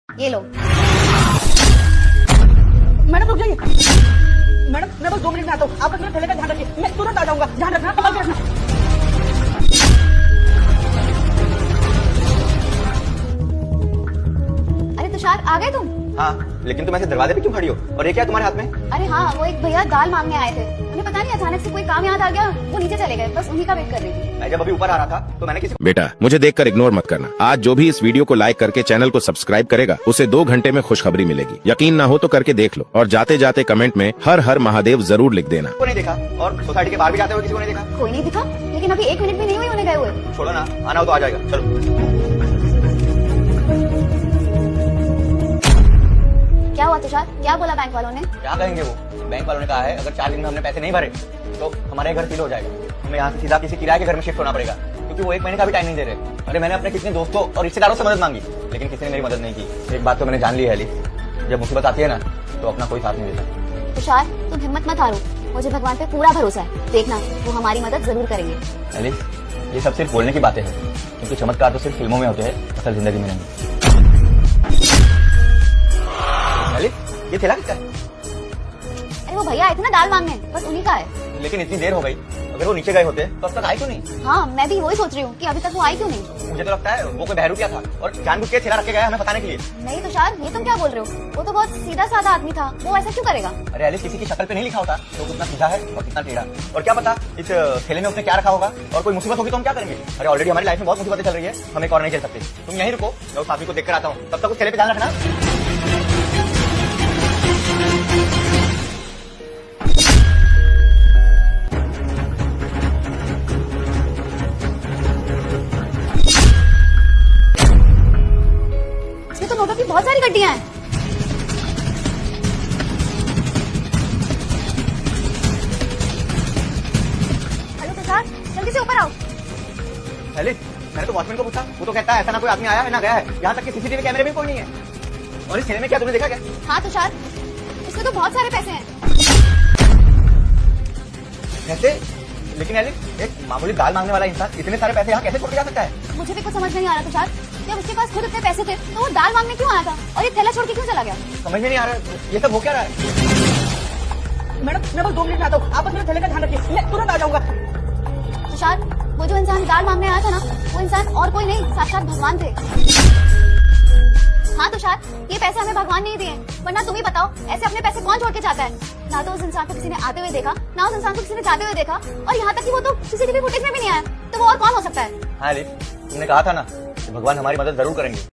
ये लो। मैडम रुक जाइए। मैडम मैं बस 2 मिनट में आता हूँ, आप बस मेरे थैले का ध्यान रखिए, मैं तुरंत आ जाऊंगा। ध्यान रखना, संभाल के रखना। अरे तुषार, आ गए तुम? हाँ, लेकिन तुम ऐसे दरवाजे पे क्यों खड़ी हो? और ये क्या है तुम्हारे हाथ में? अरे हाँ, वो एक भैया दाल मांगने आए थे। उन्हें पता नहीं अचानक से कोई काम याद आ गया, वो नीचे चले गए। बस उन्हीं का वेट कर रही थी। मैं जब अभी ऊपर आ रहा था तो मैंने किसी बेटा, मुझे देखकर इग्नोर मत करना। आज जो भी इस वीडियो को लाइक करके चैनल को सब्सक्राइब करेगा उसे 2 घंटे में खुशखबरी मिलेगी। यकीन ना हो तो करके देख लो, और जाते जाते कमेंट में हर हर महादेव जरूर लिख देना। को नहीं देखा, और सोसाइटी के बाहर भी जाते हुए किसी को नहीं देखा। कोई नहीं दिखा, लेकिन अभी 1 मिनट भी नहीं हुई उन्हें गए हुए। छोड़ो ना, आना हो तो आ जाएगा। चलो। क्या हुआ तुषार, क्या बोला बैंक वालों ने? क्या कहेंगे वो? बैंक वालों ने कहा है अगर 4 दिन में हमने पैसे नहीं भरे तो हमारे घर सील हो जाएगा। हमें यहाँ से सीधा किसी किराए के घर में शिफ्ट होना पड़ेगा, क्योंकि वो 1 महीने का भी टाइम नहीं दे रहे। अरे मैंने अपने कितने दोस्तों और रिश्तेदारों से मदद मांगी, लेकिन किसी ने मेरी मदद नहीं की। एक बात तो मैंने जान ली है एलिस, जब मुसीबत आती है ना तो अपना कोई साथ नहीं देता। तुषार, तुम हिम्मत मत हारो, मुझे भगवान पे पूरा भरोसा है। देखना, वो हमारी मदद जरूर करेंगे। एलिस, ये सब सिर्फ बोलने की बातें हैं, क्योंकि चमत्कार तो सिर्फ फिल्मों में होते हैं, असल जिंदगी में नहीं। एलिस, ये थैला किसका है? अरे वो भैया आए थे ना दाल मांगने, बस उन्हीं का है। लेकिन इतनी देर हो गई, अगर वो नीचे गए होते तो अब तक आए क्यों नहीं? हाँ, मैं भी वही सोच रही हूँ कि अभी तक वो आई क्यों नहीं। मुझे तो लगता है वो कोई बहरूपिया था और जानबूझ के थैला रख के गया हमें फंसाने के लिए। नहीं तुषार, ये तुम क्या बोल रहे हो? वो तो बहुत सीधा साधा आदमी था, वो ऐसा क्यों करेगा? अरे एलिस, किसी की शक्ल पे नहीं लिखा होता तो कितना सीधा है और कितना टेढ़ा। और क्या पता इस थैले में उसने क्या रखा होगा, और कोई मुसीबत होगी तो हम क्या करेंगे? अरे ऑलरेडी हमारी लाइफ में बहुत मुसीबतें चल रही है, हम एक और नहीं झेल सकते। तुम यहीं रुको, मैं उस आदमी को देखकर आता हूँ, तब तक उस थैले पे ध्यान रखना। इसमें तो नोटों की बहुत सारी गड्डियां हैं। हेलो तुषार, जल्दी से ऊपर आओ। एलिस, मैंने तो वॉचमैन को पूछा, वो तो कहता है ऐसा ना कोई आदमी आया है ना गया है, यहाँ तक कि सीसीटीवी कैमरे में कोई नहीं है। और इस थैले में क्या तुमने देखा क्या? हाँ तुषार, इसमें तो बहुत सारे पैसे हैं। कैसे? लेकिन एलिस, एक मामूली दाल मांगने वाला इंसान इतने सारे पैसे यहाँ कैसे छोड़ के जा सकता है? मुझे भी कुछ समझ नहीं आ रहा तुषार, जब उसके पास खुद इतने पैसे थे तो वो दाल मांगने क्यों आया था, और ये थैला छोड़ के क्यों चला गया? समझ में नहीं आ रहा ये सब हो क्या रहा है। मैडम मैं बस 2 मिनट में आता हूँ, आप बस मेरे थैले का ध्यान रखिए, मैं तुरंत आ जाऊंगा। तुषार, वो जो इंसान दाल मांगने आया था ना, वो इंसान और कोई नहीं, साक्षात भगवान थे। हाँ तुषार, ये पैसे हमें भगवान नहीं दिए, वरना तुम ही बताओ ऐसे अपने पैसे कौन छोड़ के जाता है? ना तो उस इंसान को किसी ने आते हुए देखा, ना उस इंसान को किसी ने जाते हुए देखा, और यहाँ तक कि वो तो सीसीटीवी फुटेज में भी नहीं आया, तो वो और कौन हो सकता है? हाँ एलिस, तुमने कहा था ना कि भगवान हमारी मदद जरूर करेंगे।